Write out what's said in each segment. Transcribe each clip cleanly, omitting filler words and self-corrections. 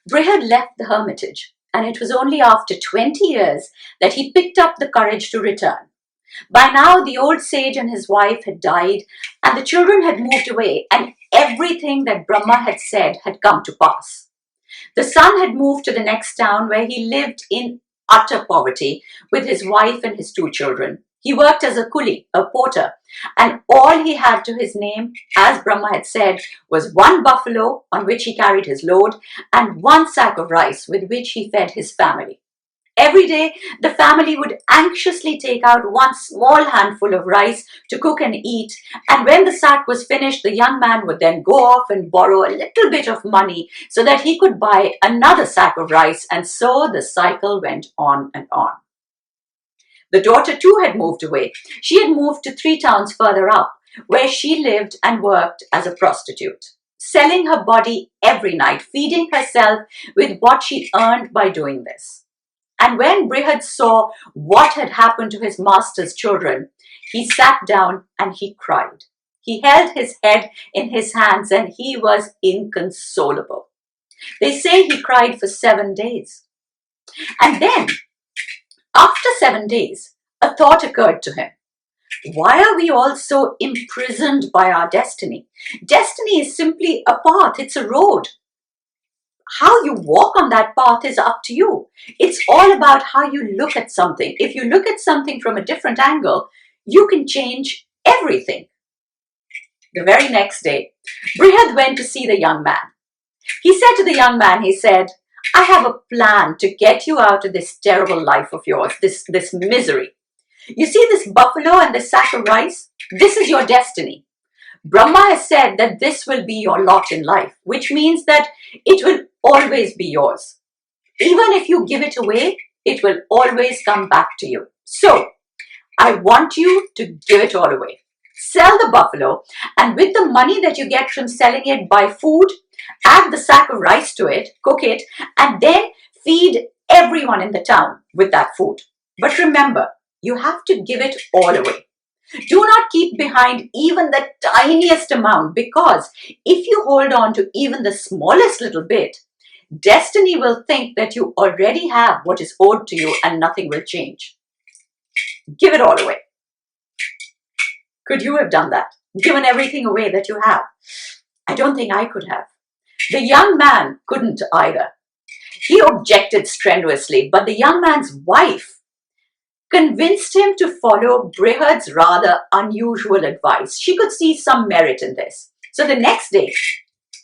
Brihad left the hermitage, and it was only after 20 years that he picked up the courage to return. By now, the old sage and his wife had died, and the children had moved away, and everything that Brahma had said had come to pass. The son had moved to the next town where he lived in utter poverty with his wife and his two children. He worked as a coolie, a porter, and all he had to his name, as Brahma had said, was one buffalo on which he carried his load and one sack of rice with which he fed his family. Every day, the family would anxiously take out one small handful of rice to cook and eat, and when the sack was finished, the young man would then go off and borrow a little bit of money so that he could buy another sack of rice, and so the cycle went on and on. The daughter too had moved away. She had moved to 3 towns further up, where she lived and worked as a prostitute, selling her body every night, feeding herself with what she earned by doing this. And when Brihad saw what had happened to his master's children, he sat down and he cried. He held his head in his hands and he was inconsolable. They say he cried for 7 days. And then, after 7 days, a thought occurred to him. Why are we all so imprisoned by our destiny? Destiny is simply a path, it's a road. How you walk on that path is up to you. It's all about how you look at something. If you look at something from a different angle, you can change everything. The very next day, Brihad went to see the young man. He said to the young man, he said, I have a plan to get you out of this terrible life of yours, this misery. You see this buffalo and this sack of rice? This is your destiny. Brahma has said that this will be your lot in life, which means that it will always be yours. Even if you give it away, it will always come back to you. So, I want you to give it all away. Sell the buffalo, and with the money that you get from selling it, buy food, add the sack of rice to it, cook it, and then feed everyone in the town with that food. But remember, you have to give it all away. Do not keep behind even the tiniest amount, because if you hold on to even the smallest little bit, destiny will think that you already have what is owed to you and nothing will change. Give it all away. Could you have done that? Given everything away that you have? I don't think I could have. The young man couldn't either. He objected strenuously, but the young man's wife convinced him to follow Brihad's rather unusual advice. She could see some merit in this. So the next day,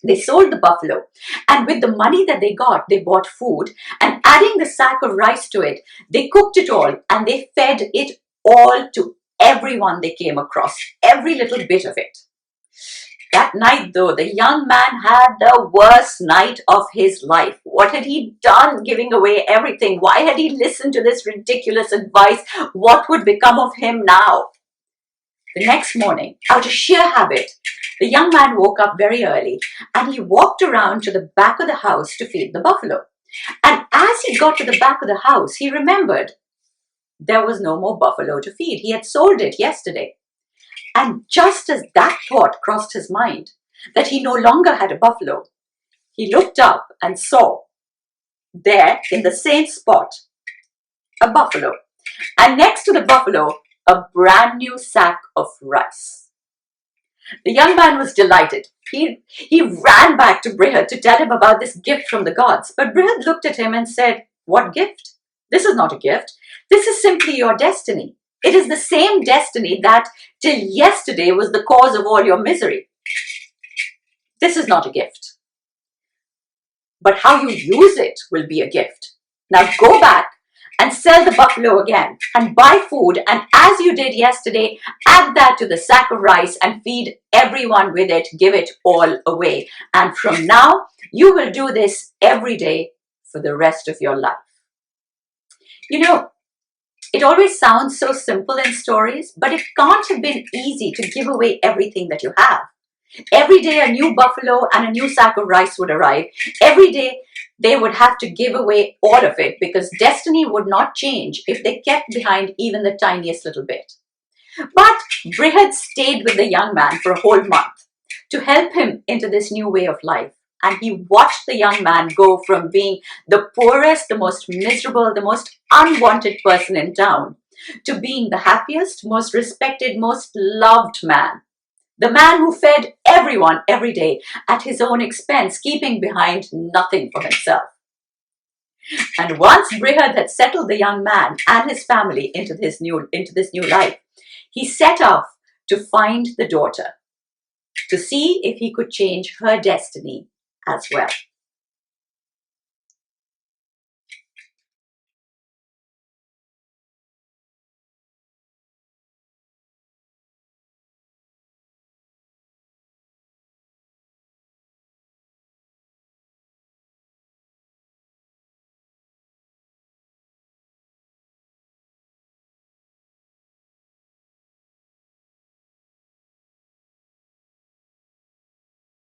they sold the buffalo, and with the money that they got, they bought food, and adding the sack of rice to it, they cooked it all, and they fed it all to everyone they came across, every little bit of it. That night, though, the young man had the worst night of his life. What had he done, giving away everything? Why had he listened to this ridiculous advice? What would become of him now? The next morning, out of sheer habit, the young man woke up very early and he walked around to the back of the house to feed the buffalo. And as he got to the back of the house, he remembered there was no more buffalo to feed. He had sold it yesterday. And just as that thought crossed his mind, that he no longer had a buffalo, he looked up and saw there in the same spot a buffalo, and next to the buffalo, a brand new sack of rice. The young man was delighted. He ran back to Brihad to tell him about this gift from the gods. But Brihad looked at him and said, "What gift? This is not a gift. This is simply your destiny. It is the same destiny that till yesterday was the cause of all your misery. This is not a gift. But how you use it will be a gift. Now go back and sell the buffalo again and buy food, and as you did yesterday, add that to the sack of rice and feed everyone with it, give it all away. And from now, you will do this every day for the rest of your life." You know, it always sounds so simple in stories, but it can't have been easy to give away everything that you have. Every day a new buffalo and a new sack of rice would arrive. Every day they would have to give away all of it, because destiny would not change if they kept behind even the tiniest little bit. But Brihad stayed with the young man for a whole month to help him into this new way of life. and he watched the young man go from being the poorest, the most miserable, the most unwanted person in town to being the happiest, most respected, most loved man. The man who fed everyone every day at his own expense, keeping behind nothing for himself. And once Brihad had settled the young man and his family into this new life, he set off to find the daughter, to see if he could change her destiny as well.